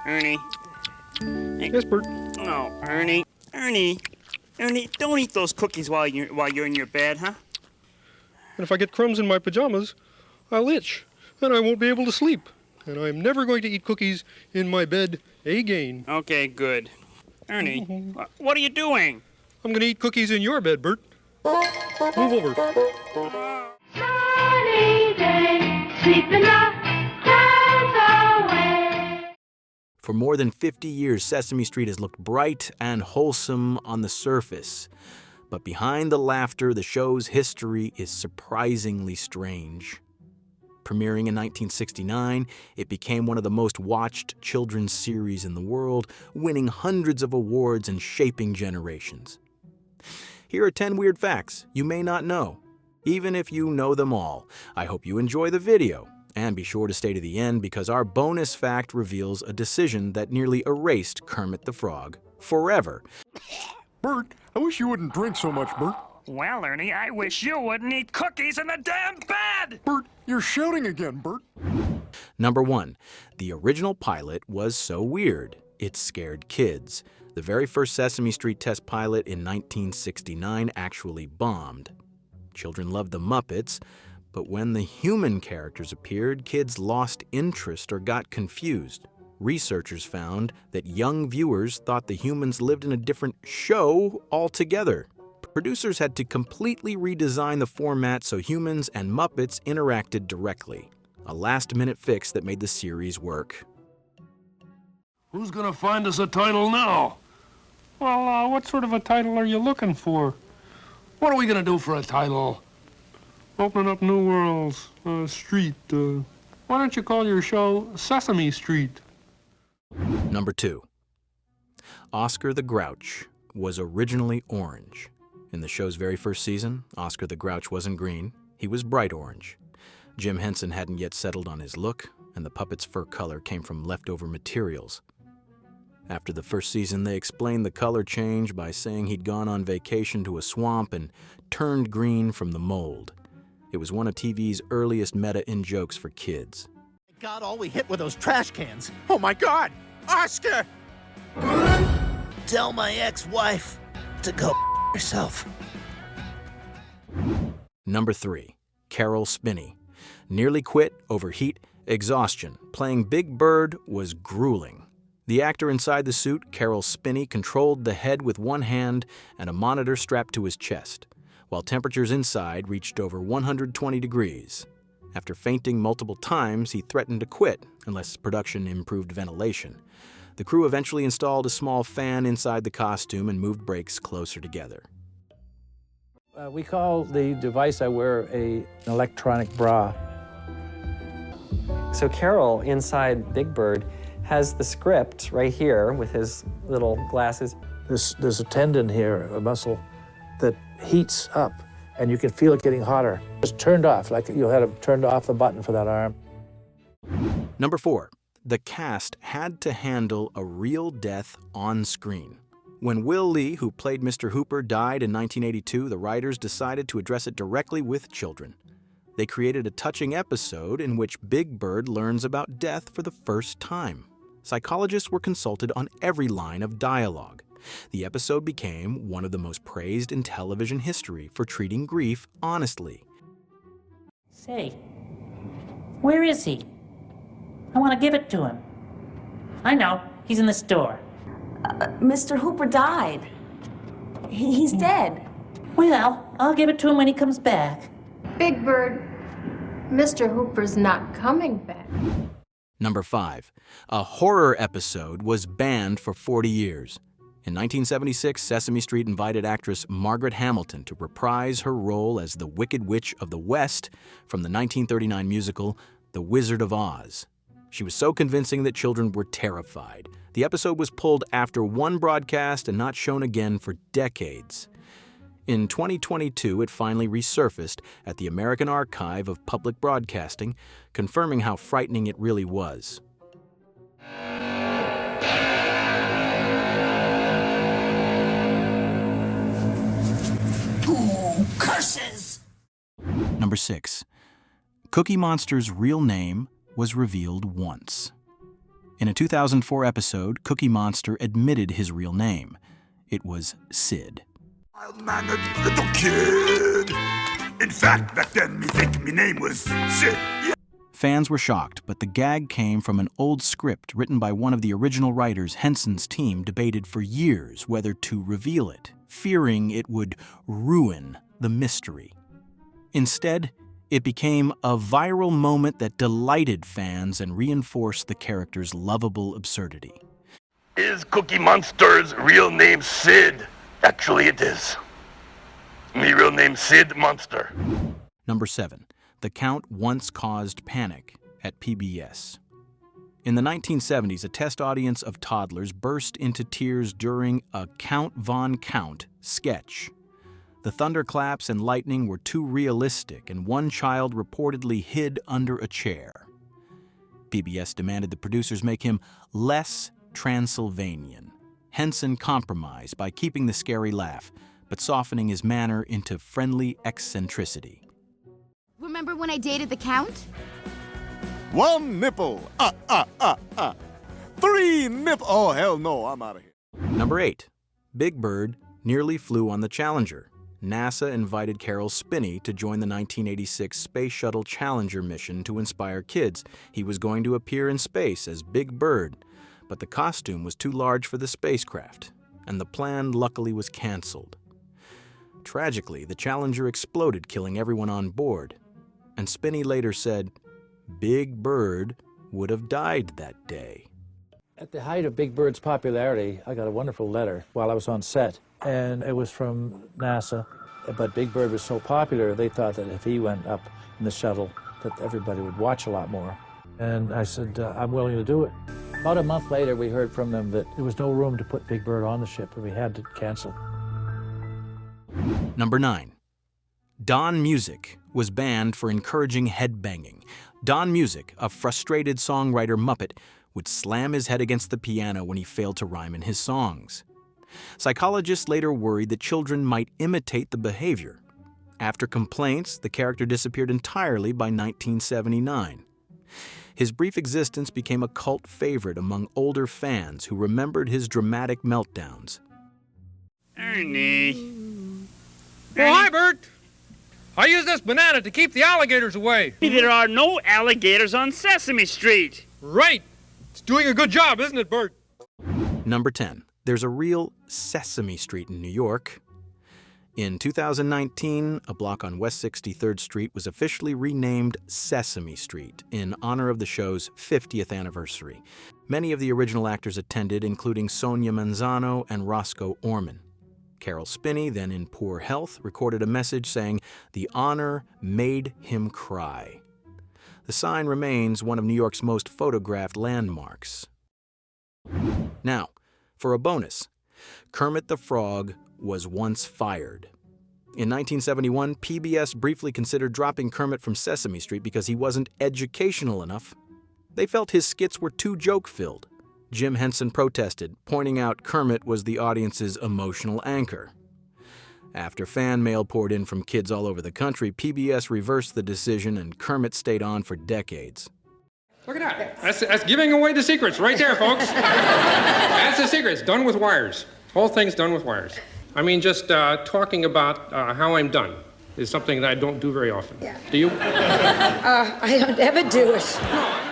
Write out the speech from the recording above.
Ernie. Hey. Yes, Bert. Oh, Ernie. Ernie, don't eat those cookies while you're in your bed, huh? And if I get crumbs in my pajamas, I'll itch, and I won't be able to sleep. And I'm never going to eat cookies in my bed again. Okay, good. Ernie, what are you doing? I'm going to eat cookies in your bed, Bert. Move over. Sunny day, sleeping the clouds away. For more than 50 years, Sesame Street has looked bright and wholesome on the surface. But behind the laughter, the show's history is surprisingly strange. Premiering in 1969, it became one of the most watched children's series in the world, winning hundreds of awards and shaping generations. Here are 10 weird facts you may not know. Even if you know them all, I hope you enjoy the video. And be sure to stay to the end because our bonus fact reveals a decision that nearly erased Kermit the Frog forever. Bert, I wish you wouldn't drink so much, Bert. Well, Ernie, I wish you wouldn't eat cookies in the damn bed! Bert, you're shouting again, Bert. Number 1. The original pilot was so weird, it scared kids. The very first Sesame Street test pilot in 1969 actually bombed. Children loved the Muppets, but when the human characters appeared, kids lost interest or got confused. Researchers found that young viewers thought the humans lived in a different show altogether. Producers had to completely redesign the format so humans and Muppets interacted directly. A last-minute fix that made the series work. Who's gonna find us a title now? Well, what sort of a title are you looking for? What are we gonna do for a title? Open up new worlds, street. Why don't you call your show Sesame Street? Number 2. Oscar the Grouch was originally orange. In the show's very first season, Oscar the Grouch wasn't green, he was bright orange. Jim Henson hadn't yet settled on his look, and the puppet's fur color came from leftover materials. After the first season, they explained the color change by saying he'd gone on vacation to a swamp and turned green from the mold. It was one of TV's earliest meta-in-jokes for kids. God, all we hit were those trash cans. Oh my God! Oscar! Tell my ex-wife to go herself. Number 3. Carol Spinney. Nearly quit over heat exhaustion. Playing Big Bird was grueling. The actor inside the suit, Carol Spinney, controlled the head with one hand and a monitor strapped to his chest, while temperatures inside reached over 120 degrees. After fainting multiple times, he threatened to quit unless production improved ventilation. The crew eventually installed a small fan inside the costume and moved breaks closer together. We call the device I wear an electronic bra. So Carol, inside Big Bird, has the script right here with his little glasses. There's a tendon here, a muscle, that heats up, and you can feel it getting hotter. It's turned off, like you had turned off the button for that arm. Number 4. The cast had to handle a real death on screen. When Will Lee, who played Mr. Hooper, died in 1982, the writers decided to address it directly with children. They created a touching episode in which Big Bird learns about death for the first time. Psychologists were consulted on every line of dialogue. The episode became one of the most praised in television history for treating grief honestly. Say, where is he? I want to give it to him. I know, he's in the store. Mr. Hooper died. He's dead. Well, I'll give it to him when he comes back. Big Bird, Mr. Hooper's not coming back. Number 5. A horror episode was banned for 40 years. In 1976, Sesame Street invited actress Margaret Hamilton to reprise her role as the Wicked Witch of the West from the 1939 musical The Wizard of Oz. She was so convincing that children were terrified. The episode was pulled after one broadcast and not shown again for decades. In 2022, it finally resurfaced at the American Archive of Public Broadcasting, confirming how frightening it really was. Ooh, curses! Number 6. Cookie Monster's real name was revealed once. In a 2004 episode, Cookie Monster admitted his real name. It was Sid. Mild-mannered little kid. In fact, back then, me think me name was Sid. Yeah. Fans were shocked, but the gag came from an old script written by one of the original writers. Henson's team debated for years whether to reveal it, fearing it would ruin the mystery. Instead, it became a viral moment that delighted fans and reinforced the character's lovable absurdity. Is Cookie Monster's real name Sid? Actually, it is. Me real name Sid Monster. Number 7. The Count once caused panic at PBS. In the 1970s, a test audience of toddlers burst into tears during a Count Von Count sketch. The thunderclaps and lightning were too realistic, and one child reportedly hid under a chair. PBS demanded the producers make him less Transylvanian. Henson compromised by keeping the scary laugh, but softening his manner into friendly eccentricity. Remember when I dated the Count? 1 nipple. 3 nipple. Oh, hell no, I'm out of here. Number 8. Big Bird nearly flew on the Challenger. NASA invited Carol Spinney to join the 1986 Space Shuttle Challenger mission to inspire kids. He was going to appear in space as Big Bird, but the costume was too large for the spacecraft, and the plan luckily was canceled. Tragically, the Challenger exploded, killing everyone on board, and Spinney later said, Big Bird would have died that day. At the height of Big Bird's popularity, I got a wonderful letter while I was on set, and it was from NASA. But Big Bird was so popular, they thought that if he went up in the shuttle, that everybody would watch a lot more. And I said, I'm willing to do it. About a month later, we heard from them that there was no room to put Big Bird on the ship, and we had to cancel. Number 9. Don Music was banned for encouraging headbanging. Don Music, a frustrated songwriter Muppet, would slam his head against the piano when he failed to rhyme in his songs. Psychologists later worried that children might imitate the behavior. After complaints, the character disappeared entirely by 1979. His brief existence became a cult favorite among older fans who remembered his dramatic meltdowns. Ernie. Oh, hi, Bert. I use this banana to keep the alligators away. There are no alligators on Sesame Street. Right. It's doing a good job, isn't it, Bert? Number 10. There's a real Sesame Street in New York. In 2019, a block on West 63rd Street was officially renamed Sesame Street in honor of the show's 50th anniversary. Many of the original actors attended, including Sonia Manzano and Roscoe Orman. Carol Spinney, then in poor health, recorded a message saying, "The honor made him cry." The sign remains one of New York's most photographed landmarks. Now, for a bonus, Kermit the Frog was once fired. In 1971, PBS briefly considered dropping Kermit from Sesame Street because he wasn't educational enough. They felt his skits were too joke-filled. Jim Henson protested, pointing out Kermit was the audience's emotional anchor. After fan mail poured in from kids all over the country, PBS reversed the decision and Kermit stayed on for decades. Look at that. That's giving away the secrets right there, folks. That's the secrets. Done with wires. Whole thing's done with wires. I mean, just talking about how I'm done is something that I don't do very often. Yeah. Do you? I don't ever do it. No,